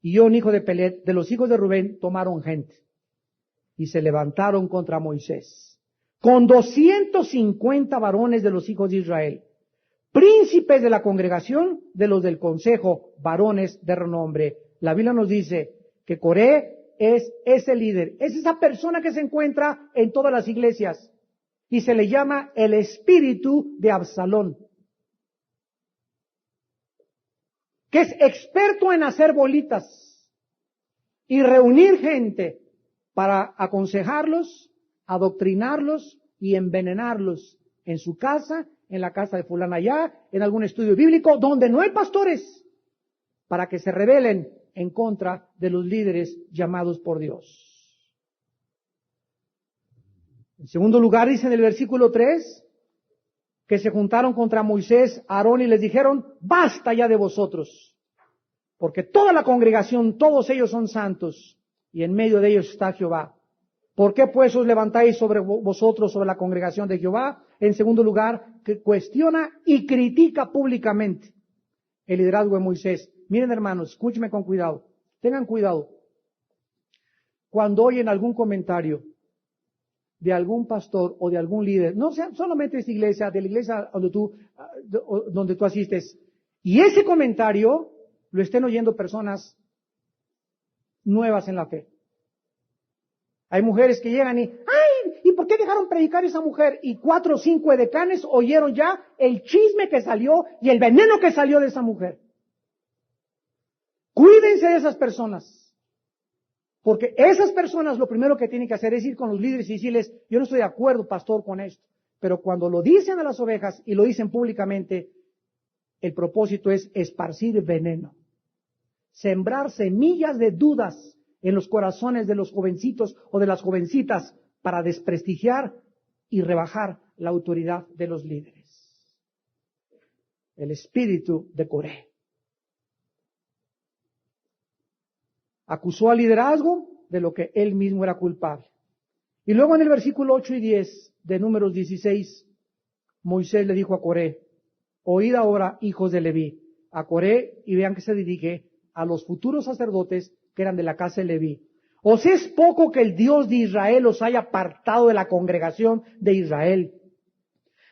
y On, hijo de Pelet, de los hijos de Rubén, tomaron gente y se levantaron contra Moisés, con 250 varones de los hijos de Israel, príncipes de la congregación, de los del consejo, varones de renombre. La Biblia nos dice que Coré es ese líder, es esa persona que se encuentra en todas las iglesias y se le llama el espíritu de Absalón, que es experto en hacer bolitas y reunir gente para aconsejarlos, adoctrinarlos y envenenarlos en su casa, en la casa de fulana allá, en algún estudio bíblico donde no hay pastores, para que se rebelen en contra de los líderes llamados por Dios. En segundo lugar, dice en el versículo 3, que se juntaron contra Moisés, Aarón, y les dijeron: basta ya de vosotros, porque toda la congregación, todos ellos son santos, y en medio de ellos está Jehová. ¿Por qué pues os levantáis sobre vosotros, sobre la congregación de Jehová? En segundo lugar, que cuestiona y critica públicamente el liderazgo de Moisés. Miren, hermanos, escúchenme con cuidado, tengan cuidado. Cuando oyen algún comentario de algún pastor o de algún líder, no sea solamente de esta iglesia, de la iglesia donde tú asistes, y ese comentario lo estén oyendo personas nuevas en la fe. Hay mujeres que llegan y, ¡ay! ¿Y por qué dejaron predicar a esa mujer? Y 4 o 5 edecanes oyeron ya el chisme que salió y el veneno que salió de esa mujer. Cuídense de esas personas, porque esas personas lo primero que tienen que hacer es ir con los líderes y decirles: yo no estoy de acuerdo, pastor, con esto. Pero cuando lo dicen a las ovejas y lo dicen públicamente, el propósito es esparcir veneno, sembrar semillas de dudas en los corazones de los jovencitos o de las jovencitas para desprestigiar y rebajar la autoridad de los líderes. El espíritu de Coré acusó al liderazgo de lo que él mismo era culpable. Y luego en el versículo 8 y 10 de Números 16, Moisés le dijo a Coré: oíd ahora, hijos de Leví, a Coré, y vean que se dirige a los futuros sacerdotes que eran de la casa de Leví. ¿Os es poco que el Dios de Israel os haya apartado de la congregación de Israel,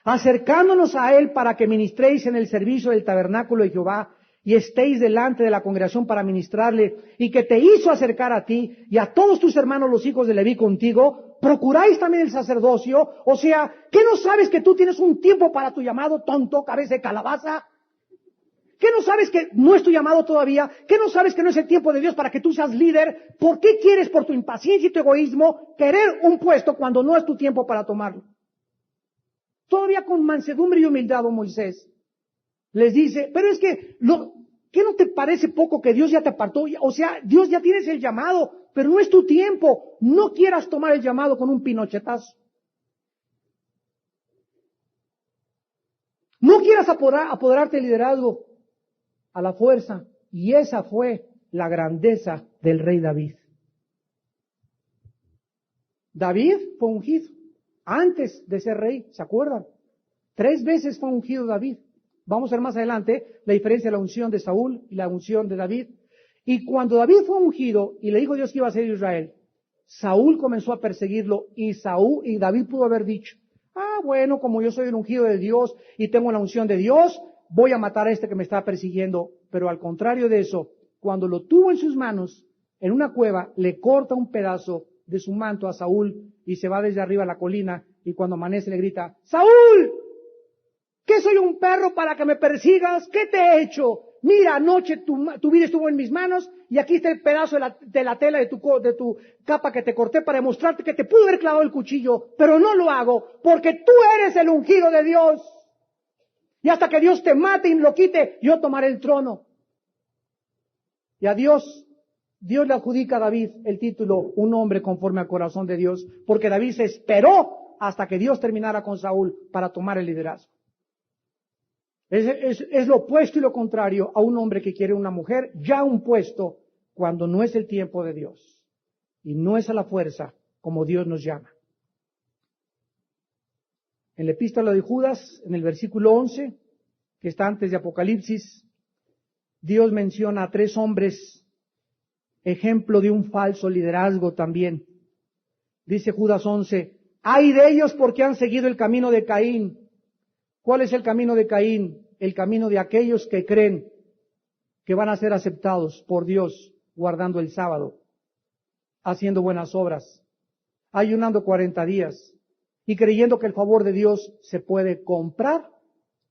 acercándonos a él para que ministréis en el servicio del tabernáculo de Jehová y estéis delante de la congregación para ministrarle, y que te hizo acercar a ti y a todos tus hermanos los hijos de Leví contigo? ¿Procuráis también el sacerdocio? O sea, ¿qué no sabes que tú tienes un tiempo para tu llamado, tonto, cabeza de calabaza? ¿Qué no sabes que no es tu llamado todavía? ¿Qué no sabes que no es el tiempo de Dios para que tú seas líder? ¿Por qué quieres, por tu impaciencia y tu egoísmo, querer un puesto cuando no es tu tiempo para tomarlo? Todavía con mansedumbre y humildad, Moisés les dice: pero es que, ¿qué no te parece poco que Dios ya te apartó? O sea, Dios ya tienes el llamado, pero no es tu tiempo. No quieras tomar el llamado con un pinochetazo. No quieras apoderarte del liderazgo a la fuerza. Y esa fue la grandeza del rey David. David fue ungido antes de ser rey, ¿se acuerdan? 3 veces fue ungido David. Vamos a ver más adelante la diferencia de la unción de Saúl y la unción de David. Y cuando David fue ungido y le dijo Dios que iba a ser Israel, Saúl comenzó a perseguirlo y David pudo haber dicho: bueno, como yo soy el ungido de Dios y tengo la unción de Dios, voy a matar a este que me está persiguiendo. Pero al contrario de eso, cuando lo tuvo en sus manos, en una cueva, le corta un pedazo de su manto a Saúl y se va desde arriba a la colina, y cuando amanece le grita: ¡Saúl! ¿Qué soy un perro para que me persigas? ¿Qué te he hecho? Mira, anoche tu vida estuvo en mis manos y aquí está el pedazo de la tela de tu capa que te corté para demostrarte que te pude haber clavado el cuchillo, pero no lo hago porque tú eres el ungido de Dios. Y hasta que Dios te mate y lo quite, yo tomaré el trono. Y a Dios Dios le adjudica a David el título, un hombre conforme al corazón de Dios, porque David se esperó hasta que Dios terminara con Saúl para tomar el liderazgo. Es lo opuesto y lo contrario a un hombre que quiere una mujer, ya un puesto, cuando no es el tiempo de Dios. Y no es a la fuerza como Dios nos llama. En la epístola de Judas, en el versículo 11, que está antes de Apocalipsis, Dios menciona a 3 hombres, ejemplo de un falso liderazgo también. Dice Judas 11, ¡ay de ellos porque han seguido el camino de Caín! ¿Cuál es el camino de Caín? El camino de aquellos que creen que van a ser aceptados por Dios guardando el sábado, haciendo buenas obras, ayunando 40 días y creyendo que el favor de Dios se puede comprar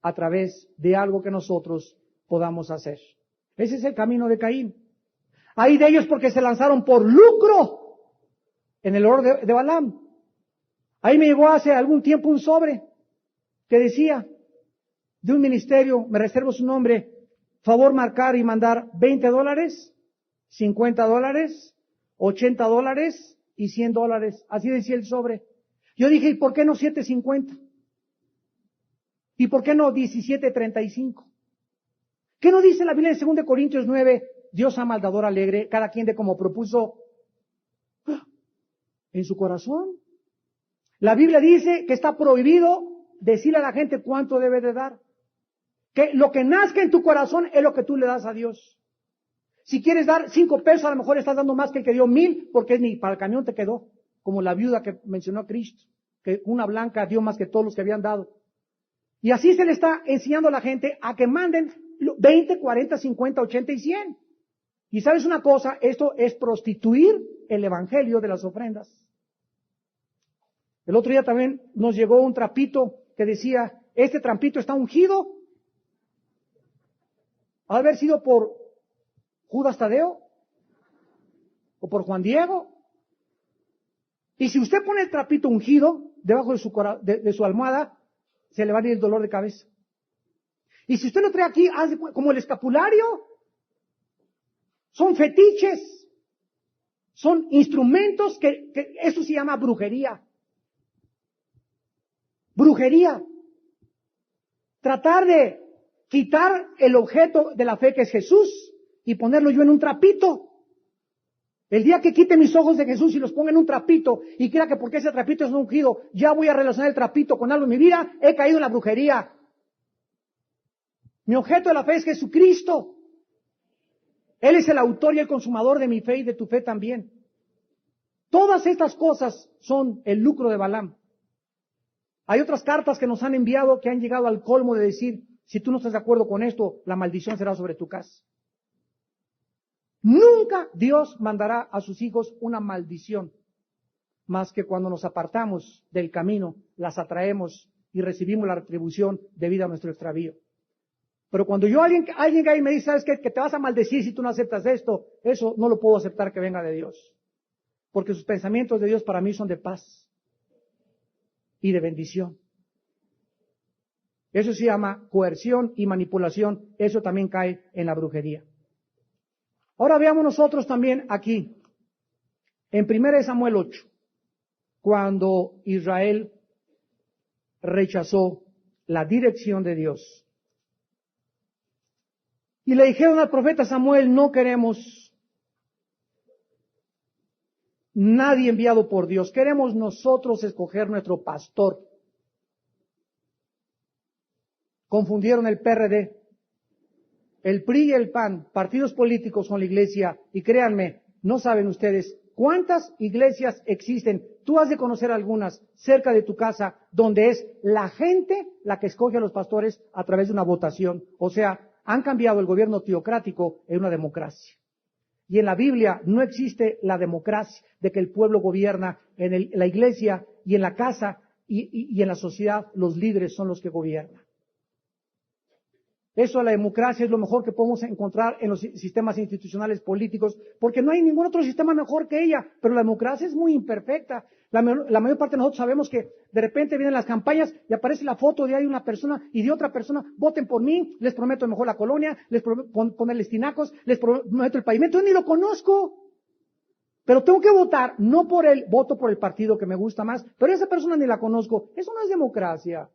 a través de algo que nosotros podamos hacer. Ese es el camino de Caín. Hay de ellos porque se lanzaron por lucro en el oro de Balaam. Ahí me llegó hace algún tiempo un sobre que decía de un ministerio, me reservo su nombre, favor marcar y mandar $20, $50, $80 y $100. Así decía el sobre. Yo dije, ¿y por qué no 750? ¿Y por qué no 1735? ¿Qué no dice la Biblia en 2 Corintios 9? Dios ama al dador alegre, cada quien de como propuso en su corazón. La Biblia dice que está prohibido decirle a la gente cuánto debe de dar. Que lo que nazca en tu corazón es lo que tú le das a Dios. Si quieres dar 5 pesos, a lo mejor estás dando más que el que dio 1,000, porque ni para el camión te quedó. Como la viuda que mencionó a Cristo, que una blanca dio más que todos los que habían dado. Y así se le está enseñando a la gente a que manden 20, 40, 50, 80 y 100. Y sabes una cosa, esto es prostituir el evangelio de las ofrendas. El otro día también nos llegó un trapito que decía, este trampito está ungido. ¿Ha de haber sido por Judas Tadeo? ¿O por Juan Diego? Y si usted pone el trapito ungido debajo de su almohada, se le va a ir el dolor de cabeza. Y si usted lo trae aquí, hace como el escapulario, son fetiches, son instrumentos que eso se llama brujería. Brujería. Tratar de quitar el objeto de la fe que es Jesús y ponerlo yo en un trapito. El día que quite mis ojos de Jesús y los ponga en un trapito y crea que porque ese trapito es un ungido, ya voy a relacionar el trapito con algo en mi vida, he caído en la brujería. Mi objeto de la fe es Jesucristo. Él es el autor y el consumador de mi fe y de tu fe también. Todas estas cosas son el lucro de Balaam. Hay otras cartas que nos han enviado que han llegado al colmo de decir, si tú no estás de acuerdo con esto, la maldición será sobre tu casa. Nunca Dios mandará a sus hijos una maldición, más que cuando nos apartamos del camino, las atraemos y recibimos la retribución debida a nuestro extravío. Pero cuando alguien cae y me dice, ¿sabes qué? Que te vas a maldecir si tú no aceptas esto, eso no lo puedo aceptar que venga de Dios. Porque sus pensamientos de Dios para mí son de paz y de bendición. Eso se llama coerción y manipulación, eso también cae en la brujería. Ahora veamos nosotros también aquí, en 1 Samuel 8, cuando Israel rechazó la dirección de Dios. Y le dijeron al profeta Samuel, no queremos nadie enviado por Dios, queremos nosotros escoger nuestro pastor. Confundieron el PRD, el PRI y el PAN, partidos políticos con la iglesia, y créanme, no saben ustedes cuántas iglesias existen. Tú has de conocer algunas cerca de tu casa, donde es la gente la que escoge a los pastores a través de una votación. O sea, han cambiado el gobierno teocrático en una democracia. Y en la Biblia no existe la democracia de que el pueblo gobierna. En la iglesia y en la casa y en la sociedad los líderes son los que gobiernan. Eso, la democracia, es lo mejor que podemos encontrar en los sistemas institucionales políticos, porque no hay ningún otro sistema mejor que ella, pero la democracia es muy imperfecta. La mayor parte de nosotros sabemos que de repente vienen las campañas y aparece la foto de ahí una persona y de otra persona: voten por mí, les prometo mejor la colonia, les prometo ponerles tinacos, les prometo el pavimento. Yo ni lo conozco, pero tengo que votar, no por él, voto por el partido que me gusta más, pero esa persona ni la conozco. Eso no es democracia.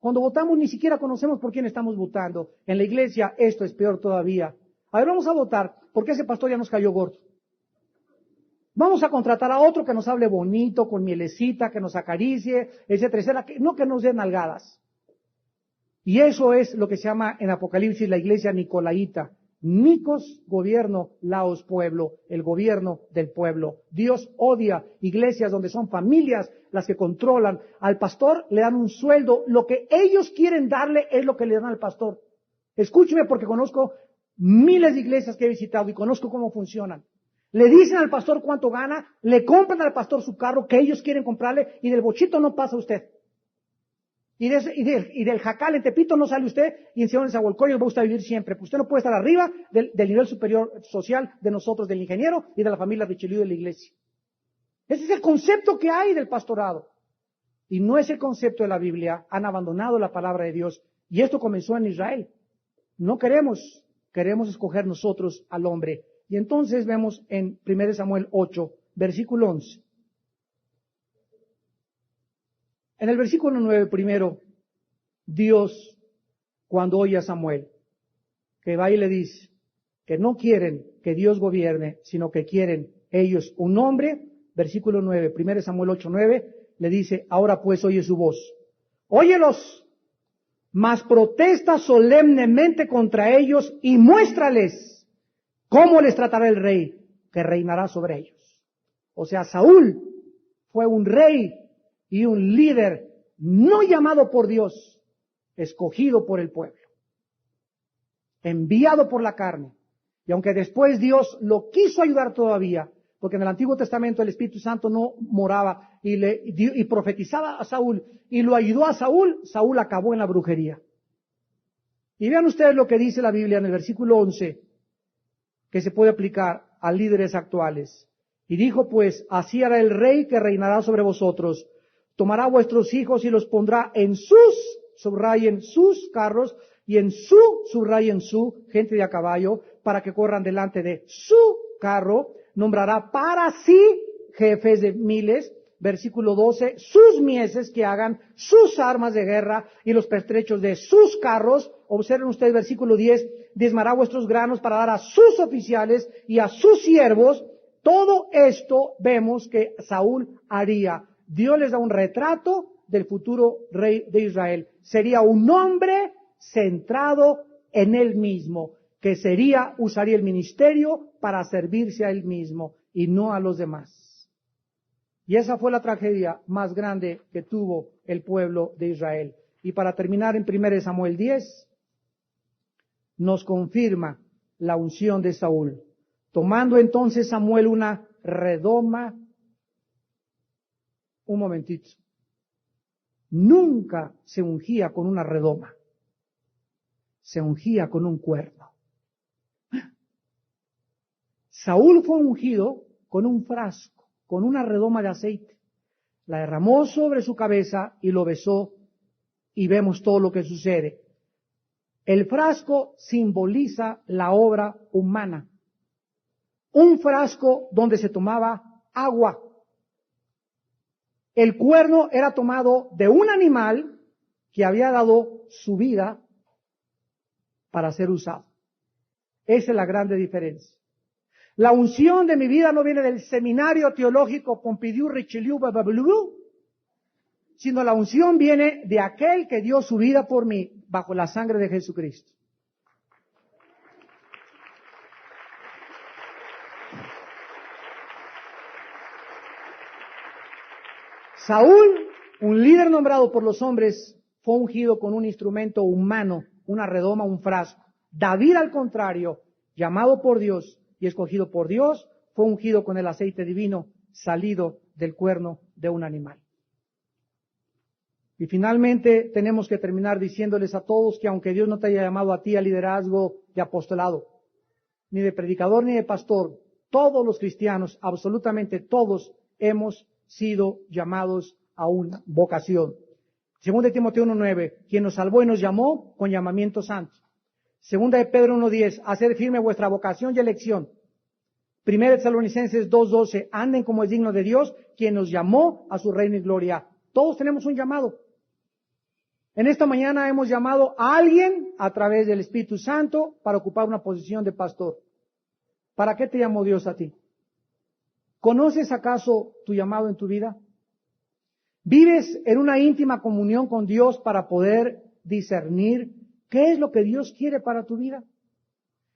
Cuando votamos ni siquiera conocemos por quién estamos votando. En la iglesia esto es peor todavía. A ver, vamos a votar porque ese pastor ya nos cayó gordo. Vamos a contratar a otro que nos hable bonito, con mielecita, que nos acaricie, etcétera, etcétera, no que nos dé nalgadas. Y eso es lo que se llama en Apocalipsis la iglesia nicolaíta. Nicos, gobierno; laos, pueblo, el gobierno del pueblo. Dios odia iglesias donde son familias las que controlan. Al pastor le dan un sueldo, lo que ellos quieren darle es lo que le dan al pastor. Escúcheme, porque conozco miles de iglesias que he visitado y conozco cómo funcionan. Le dicen al pastor cuánto gana, le compran al pastor su carro que ellos quieren comprarle y del bochito no pasa usted. Y del jacal en Tepito no sale usted, y en Ciudad de Zahualcóyotl va usted a vivir siempre. Pues usted no puede estar arriba del nivel superior social de nosotros, del ingeniero y de la familia Richelieu de la iglesia. Ese es el concepto que hay del pastorado. Y no es el concepto de la Biblia. Han abandonado la palabra de Dios. Y esto comenzó en Israel. No queremos escoger nosotros al hombre. Y entonces vemos en 1 Samuel 8, versículo 11. En el versículo 9 primero, Dios, cuando oye a Samuel, que va y le dice que no quieren que Dios gobierne, sino que quieren ellos un hombre, versículo 9, 1 Samuel 8, 9, le dice: ahora pues oye su voz. Óyelos, mas protesta solemnemente contra ellos y muéstrales cómo les tratará el rey que reinará sobre ellos. O sea, Saúl fue un rey y un líder no llamado por Dios, escogido por el pueblo, enviado por la carne. Y aunque después Dios lo quiso ayudar todavía, porque en el Antiguo Testamento el Espíritu Santo no moraba y profetizaba a Saúl y lo ayudó a Saúl, Saúl acabó en la brujería. Y vean ustedes lo que dice la Biblia en el versículo 11, que se puede aplicar a líderes actuales. Y dijo pues: así hará el rey que reinará sobre vosotros. Tomará vuestros hijos y los pondrá en sus, subrayen sus carros, y en su, subrayen su, gente de a caballo, para que corran delante de su carro. Nombrará para sí jefes de miles, versículo 12, sus mieses que hagan sus armas de guerra y los pertrechos de sus carros. Observen ustedes versículo 10, diezmará vuestros granos para dar a sus oficiales y a sus siervos. Todo esto vemos que Saúl haría. Dios les da un retrato del futuro rey de Israel. Sería un hombre centrado en él mismo, que usaría el ministerio para servirse a él mismo y no a los demás. Y esa fue la tragedia más grande que tuvo el pueblo de Israel. Y para terminar, en 1 Samuel 10, nos confirma la unción de Saúl. Tomando entonces Samuel una redoma. Un momentito. Nunca se ungía con una redoma. Se ungía con un cuerno. Saúl fue ungido con un frasco, con una redoma de aceite. La derramó sobre su cabeza y lo besó, y vemos todo lo que sucede. El frasco simboliza la obra humana. Un frasco donde se tomaba agua. El cuerno era tomado de un animal que había dado su vida para ser usado. Esa es la grande diferencia. La unción de mi vida no viene del seminario teológico Pompidou, Richelieu, sino la unción viene de aquel que dio su vida por mí bajo la sangre de Jesucristo. Saúl, un líder nombrado por los hombres, fue ungido con un instrumento humano, una redoma, un frasco. David, al contrario, llamado por Dios y escogido por Dios, fue ungido con el aceite divino salido del cuerno de un animal. Y finalmente tenemos que terminar diciéndoles a todos que aunque Dios no te haya llamado a ti a liderazgo de apostolado, ni de predicador ni de pastor, todos los cristianos, absolutamente todos, hemos sido llamados a una vocación. Segunda de Timoteo 1:9, quien nos salvó y nos llamó con llamamiento santo. Segunda de Pedro 1:10, hacer firme vuestra vocación y elección. Primera de Tesalonicenses 2:12, anden como es digno de Dios, quien nos llamó a su reino y gloria. Todos tenemos un llamado. En esta mañana hemos llamado a alguien a través del Espíritu Santo para ocupar una posición de pastor. ¿Para qué te llamó Dios a ti? ¿Conoces acaso tu llamado en tu vida? ¿Vives en una íntima comunión con Dios para poder discernir qué es lo que Dios quiere para tu vida?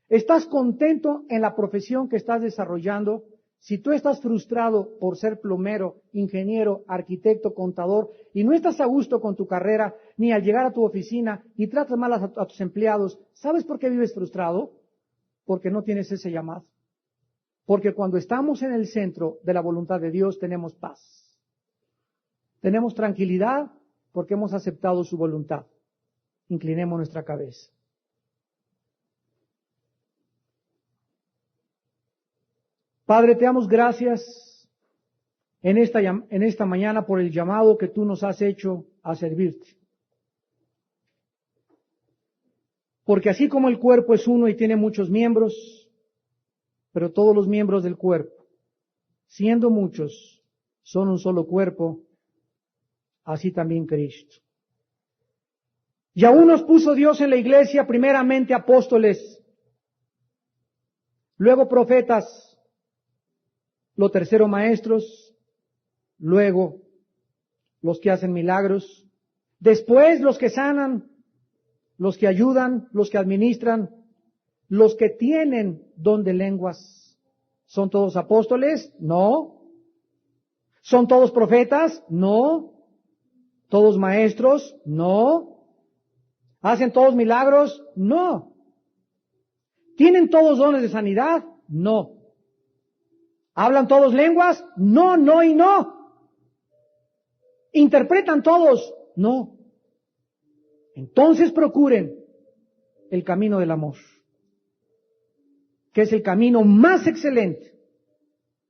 ¿Estás contento en la profesión que estás desarrollando? Si tú estás frustrado por ser plomero, ingeniero, arquitecto, contador, y no estás a gusto con tu carrera, ni al llegar a tu oficina, y tratas mal a tus empleados, ¿sabes por qué vives frustrado? Porque no tienes ese llamado. Porque cuando estamos en el centro de la voluntad de Dios tenemos paz. Tenemos tranquilidad porque hemos aceptado su voluntad. Inclinemos nuestra cabeza. Padre, te damos gracias en esta mañana por el llamado que tú nos has hecho a servirte. Porque así como el cuerpo es uno y tiene muchos miembros, pero todos los miembros del cuerpo, siendo muchos, son un solo cuerpo, así también Cristo. Y aún nos puso Dios en la iglesia primeramente apóstoles, luego profetas, lo tercero maestros, luego los que hacen milagros, después los que sanan, los que ayudan, los que administran, los que tienen don de lenguas. ¿Son todos apóstoles? No. ¿Son todos profetas? No. ¿Todos maestros? No. ¿Hacen todos milagros? No. ¿Tienen todos dones de sanidad? No. ¿Hablan todos lenguas? No, no y no. ¿Interpretan todos? No. Entonces procuren el camino del amor, que es el camino más excelente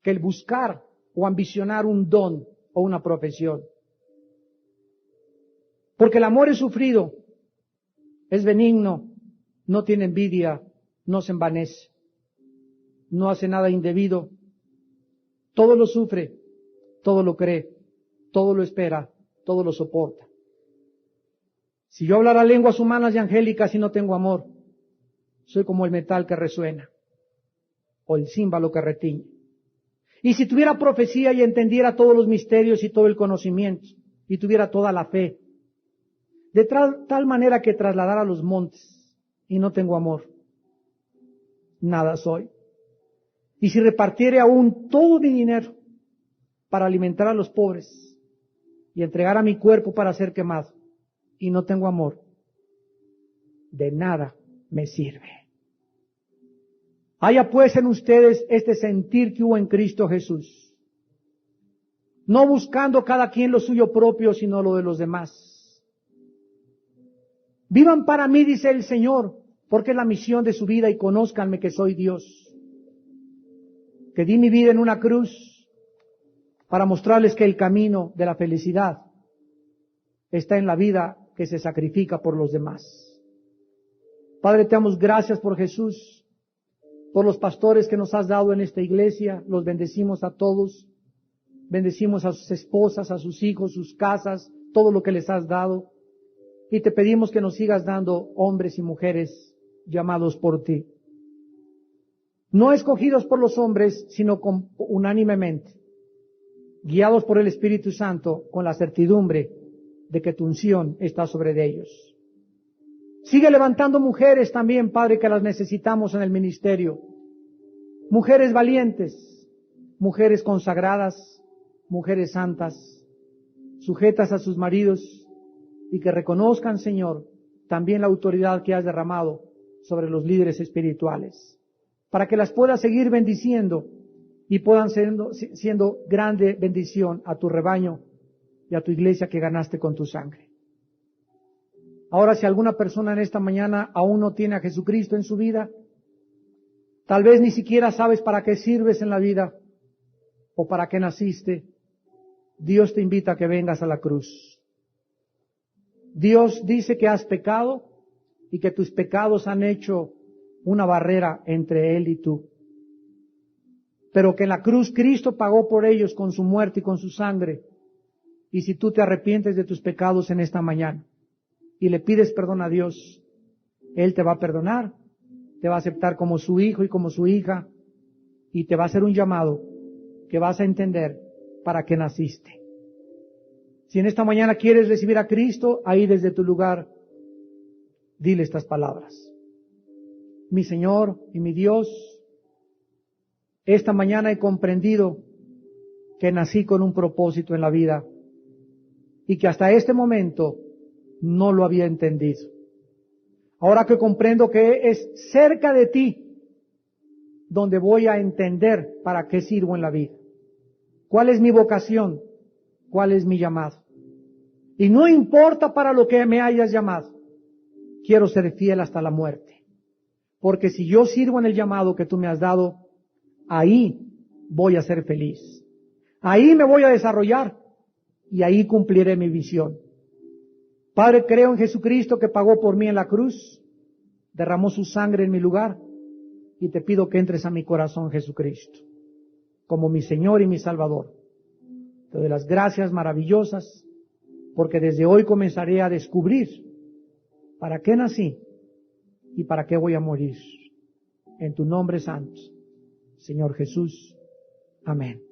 que el buscar o ambicionar un don o una profesión. Porque el amor es sufrido, es benigno, no tiene envidia, no se envanece, no hace nada indebido, todo lo sufre, todo lo cree, todo lo espera, todo lo soporta. Si yo hablara lenguas humanas y angélicas y no tengo amor, soy como el metal que resuena o el címbalo que retiñe. Y si tuviera profecía y entendiera todos los misterios y todo el conocimiento y tuviera toda la fe, de tal manera que trasladara los montes y no tengo amor, nada soy. Y si repartiere aún todo mi dinero para alimentar a los pobres y entregara mi cuerpo para ser quemado y no tengo amor, de nada me sirve. Haya pues en ustedes este sentir que hubo en Cristo Jesús, no buscando cada quien lo suyo propio, sino lo de los demás. Vivan para mí, dice el Señor, porque es la misión de su vida, y conózcanme que soy Dios, que di mi vida en una cruz para mostrarles que el camino de la felicidad está en la vida que se sacrifica por los demás. Padre, te damos gracias por Jesús, por los pastores que nos has dado en esta iglesia. Los bendecimos a todos, bendecimos a sus esposas, a sus hijos, sus casas, todo lo que les has dado. Y te pedimos que nos sigas dando hombres y mujeres llamados por ti, no escogidos por los hombres, sino unánimemente, guiados por el Espíritu Santo, con la certidumbre de que tu unción está sobre ellos. Sigue levantando mujeres también, Padre, que las necesitamos en el ministerio. Mujeres valientes, mujeres consagradas, mujeres santas, sujetas a sus maridos, y que reconozcan, Señor, también la autoridad que has derramado sobre los líderes espirituales, para que las puedas seguir bendiciendo y puedan siendo grande bendición a tu rebaño y a tu iglesia que ganaste con tu sangre. Ahora, si alguna persona en esta mañana aún no tiene a Jesucristo en su vida, tal vez ni siquiera sabes para qué sirves en la vida o para qué naciste, Dios te invita a que vengas a la cruz. Dios dice que has pecado y que tus pecados han hecho una barrera entre Él y tú. Pero que en la cruz Cristo pagó por ellos con su muerte y con su sangre. Y si tú te arrepientes de tus pecados en esta mañana y le pides perdón a Dios, Él te va a perdonar, te va a aceptar como su hijo y como su hija y te va a hacer un llamado que vas a entender para qué naciste. Si en esta mañana quieres recibir a Cristo, ahí desde tu lugar, dile estas palabras. Mi Señor y mi Dios, esta mañana he comprendido que nací con un propósito en la vida y que hasta este momento no lo había entendido. Ahora que comprendo que es cerca de ti donde voy a entender para qué sirvo en la vida, cuál es mi vocación, cuál es mi llamado. Y no importa para lo que me hayas llamado, quiero ser fiel hasta la muerte. Porque si yo sirvo en el llamado que tú me has dado, ahí voy a ser feliz. Ahí me voy a desarrollar y ahí cumpliré mi visión. Padre, creo en Jesucristo que pagó por mí en la cruz, derramó su sangre en mi lugar y te pido que entres a mi corazón, Jesucristo, como mi Señor y mi Salvador. Te doy las gracias maravillosas porque desde hoy comenzaré a descubrir para qué nací y para qué voy a morir. En tu nombre santo, Señor Jesús. Amén.